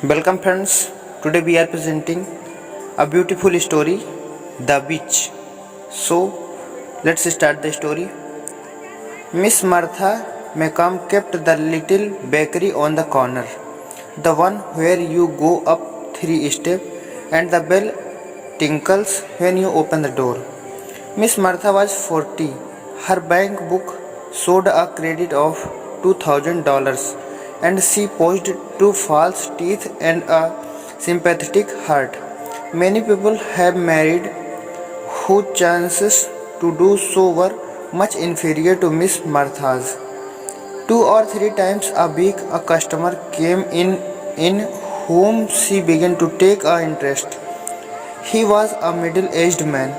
Welcome friends. Today we are presenting a beautiful story, The Witch. So let's start the story. Miss Martha Macomb kept the little bakery on the corner, the one where you go up 3 steps and the bell tinkles when you open the door. Miss Martha was 40. Her bank book showed a credit of $2,000 and she posed two false teeth and a sympathetic heart. Many people have married whose chances to do so were much inferior to Miss Martha's. 2 or 3 times a week a customer came in whom she began to take an interest. He was a middle-aged man,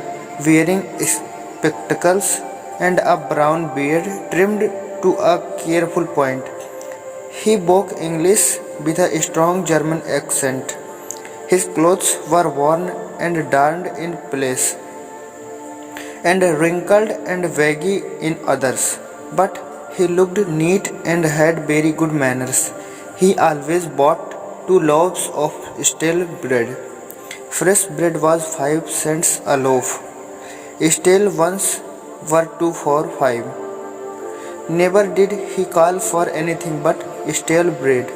wearing spectacles and a brown beard trimmed to a careful point. He spoke English with a strong German accent. His clothes were worn and darned in place, and wrinkled and baggy in others, but he looked neat and had very good manners. He always bought 2 loaves of stale bread. Fresh bread was 5 cents a loaf. Stale ones were 2 for 5. Never did he call for anything but stale bread.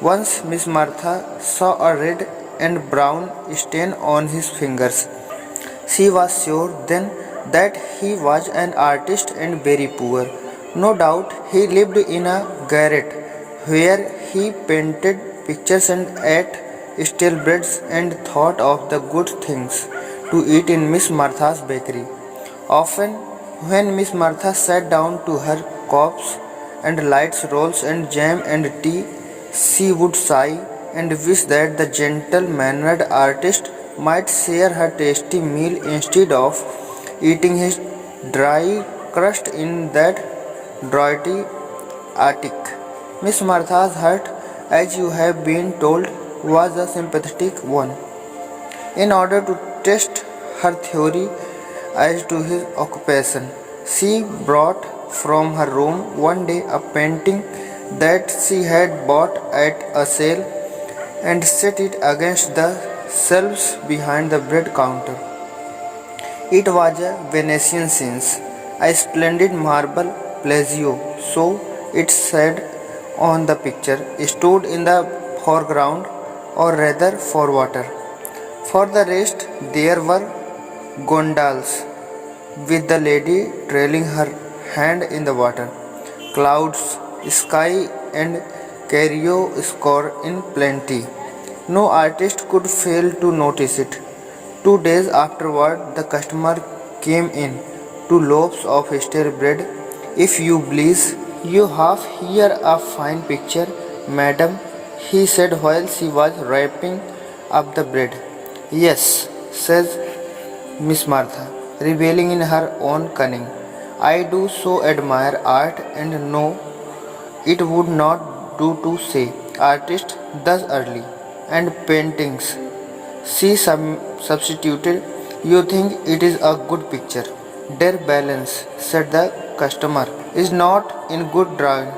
Once Miss Martha saw a red and brown stain on his fingers. She was sure then that he was an artist and very poor. No doubt he lived in a garret where he painted pictures and ate stale breads and thought of the good things to eat in Miss Martha's bakery. Often, when Miss Martha sat down to her cups and lights, rolls and jam and tea, she would sigh and wish that the gentle-mannered artist might share her tasty meal instead of eating his dry crust in that draughty attic. Miss Martha's heart, as you have been told, was a sympathetic one. In order to test her theory as to his occupation, she brought from her room one day a painting that she had bought at a sale and set it against the shelves behind the bread counter. It was a Venetian scene, a splendid marble Plagio, so it said on the picture, stood in the foreground, or rather for water. For the rest, there were gondolas with the lady trailing her hand in the water, clouds, sky, and chiaroscuro in plenty. No artist could fail to notice it. 2 days afterward, the customer came in, 2 loaves of stale bread. If you please, you have here a fine picture, madam, he said while she was wrapping up the bread. Yes, says Miss Martha, reveling in her own cunning. I do so admire art and know it would not do to say artist thus early. And paintings, she substituted. You think it is a good picture. Their balance, said the customer, is not in good drawing.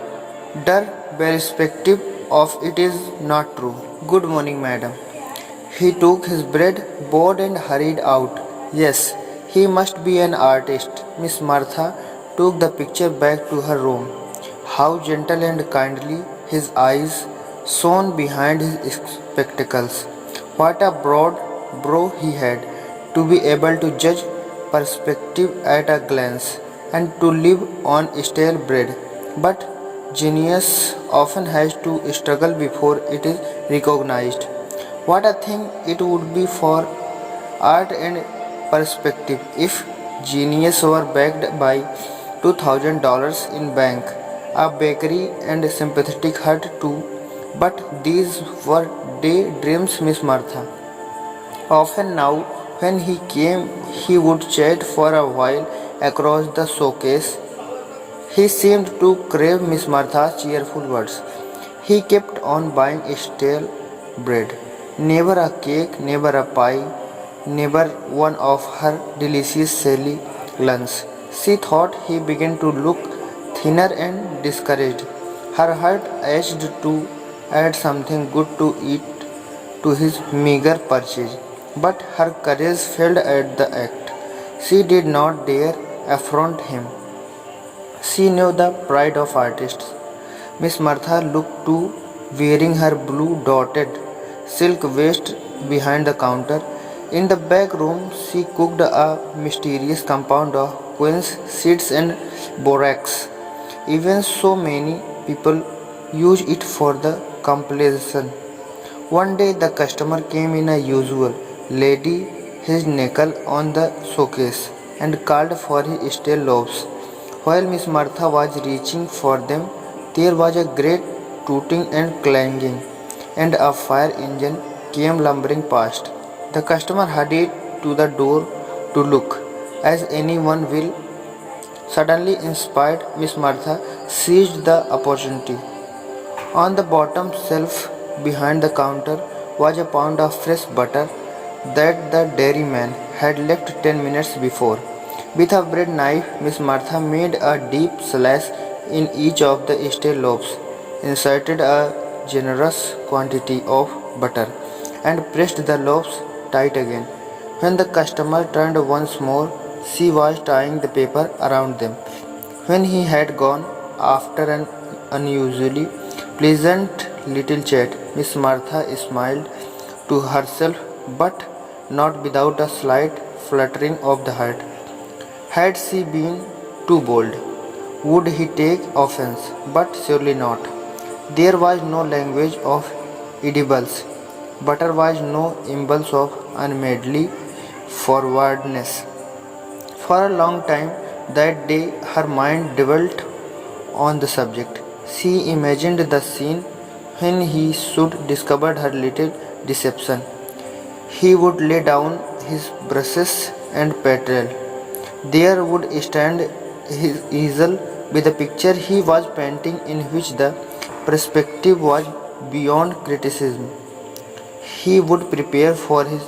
Their perspective of it is not true. Good morning, madam. He took his bread, bowed and hurried out. Yes, he must be an artist. Miss Martha took the picture back to her room. How gentle and kindly his eyes shone behind his spectacles. What a broad brow he had, to be able to judge perspective at a glance, and to live on stale bread. But genius often has to struggle before it is recognized. What a thing it would be for art and perspective if genius were backed by $2,000 in bank, a bakery and a sympathetic heart too. But these were daydreams, Miss Martha. Often now, when he came, he would chat for a while across the showcase. He seemed to crave Miss Martha's cheerful words. He kept on buying stale bread. Never a cake, never a pie, never one of her delicious Sally lunch. She thought he began to look thinner and discouraged. Her heart ached to add something good to eat to his meager purchase. But her courage failed at the act. She did not dare affront him. She knew the pride of artists. Miss Martha looked too, wearing her blue dotted silk waist behind the counter. In the back room, she cooked a mysterious compound of quince, seeds, and borax. Even so, many people use it for the completion. One day, the customer came in a usual, laid his nickel on the showcase, and called for his stale loaves. While Miss Martha was reaching for them, there was a great tooting and clanging, and a fire engine came lumbering past. The customer hurried to the door to look, as anyone will. Suddenly inspired, Miss Martha seized the opportunity. On the bottom shelf behind the counter was a pound of fresh butter that the dairyman had left 10 minutes before. With a bread knife, Miss Martha made a deep slash in each of the stale loaves, inserted a generous quantity of butter, and pressed the loaves tight again. When the customer turned once more, she was tying the paper around them. When he had gone, after an unusually pleasant little chat, Miss Martha smiled to herself, but not without a slight fluttering of the heart. Had she been too bold? Would he take offense? But surely not. There was no language of edibles. Butter was no impulse of unmaidenly forwardness. For a long time that day her mind dwelt on the subject. She imagined the scene when he should discover her little deception. He would lay down his brushes and petrol. There would stand his easel with a picture he was painting in which the perspective was beyond criticism. He would prepare for his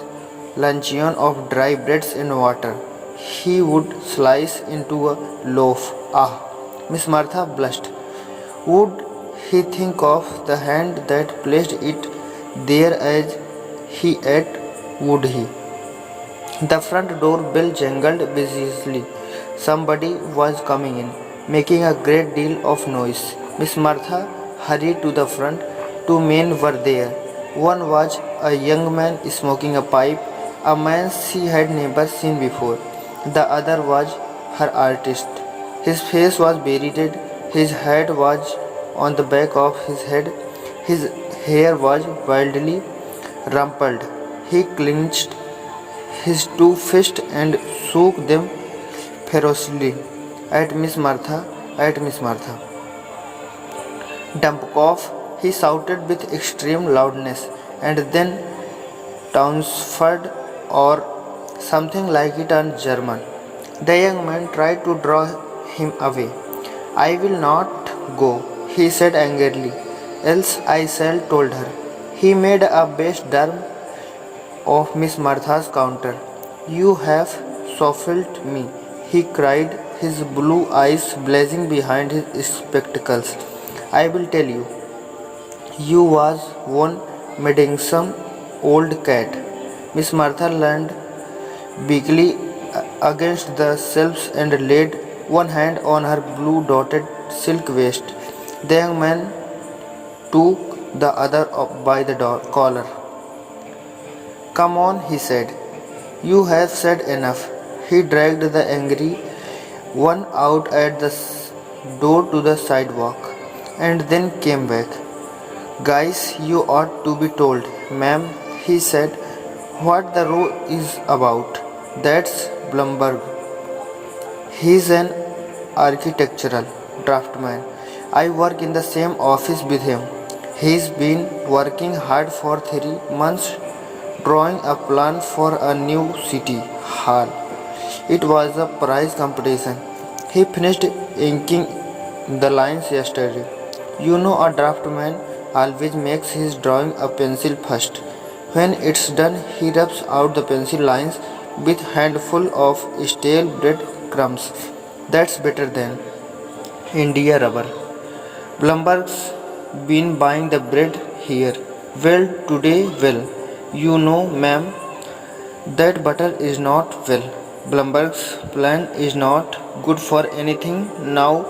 luncheon of dry breads and water. He would slice into a loaf. Ah, Miss Martha blushed. Would he think of the hand that placed it there as he ate? Would he? The front door bell jangled viciously. Somebody was coming in, making a great deal of noise. Miss Martha hurried to the front. Two men were there. One was a young man smoking a pipe, a man she had never seen before. The other was her artist. His face was buried, his head was on the back of his head, his hair was wildly rumpled. He clenched his two fists and shook them ferociously at Miss Martha, at Miss Martha. Dumpkoff, he shouted with extreme loudness, and then Townsford or something like it in German. The young man tried to draw him away. I will not go, he said angrily, else I shall told her. He made a base derm of Miss Martha's counter. You have softened me, he cried, his blue eyes blazing behind his spectacles. I will tell you. You was one meddlesome old cat. Miss Martha leaned weakly against the shelves and laid one hand on her blue dotted silk waist. The young man took the other up by the collar. Come on, he said. You have said enough. He dragged the angry one out at the door to the sidewalk and then came back. Guys, you ought to be told, ma'am, he said, what the row is about. That's Blumberg. He's an architectural draftsman. I work in the same office with him. He's been working hard for 3 months drawing a plan for a new city hall. It was a prize competition. He finished inking the lines yesterday. You know a draftman always makes his drawing a pencil first. When it's done, he rubs out the pencil lines with handful of stale bread crumbs. That's better than India rubber. Blumberg's been buying the bread here. Well, today, well. You know, ma'am, that butter is not well. Blumberg's plan is not good for anything now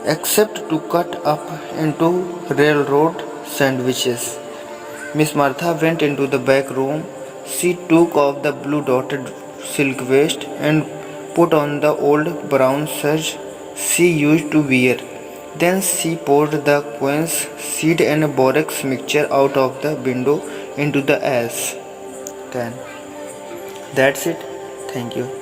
except to cut up into railroad sandwiches. Miss Martha went into the back room. She took off the blue dotted silk waist and put on the old brown serge she used to wear. Then she poured the quince seed and borax mixture out of the window into the ash. Then that's it. Thank you.